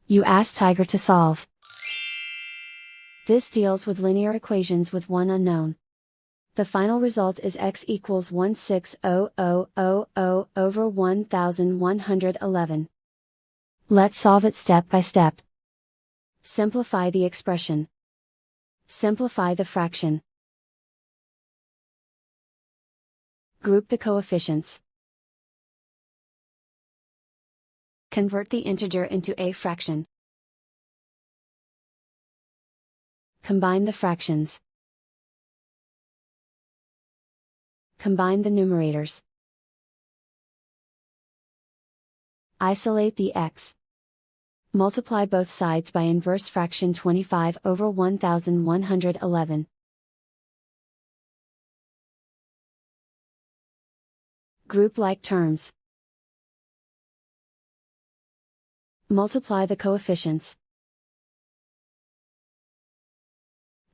You ask Tiger to solve. This deals with linear equations with one unknown. The final result is x equals 160000 over 1111. Let's solve it step by step. Simplify the expression. Simplify the fraction. Group the coefficients. Convert the integer into a fraction. Combine the fractions. Combine the numerators. Isolate the x. Multiply both sides by inverse fraction 25 over 1111. Group like terms. Multiply the coefficients.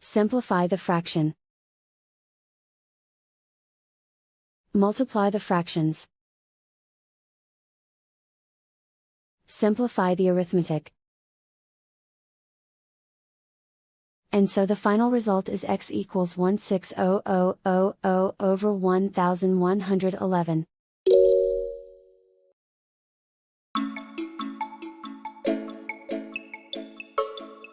Simplify the fraction. Multiply the fractions. Simplify the arithmetic. And so the final result is x equals 16000 over 1111.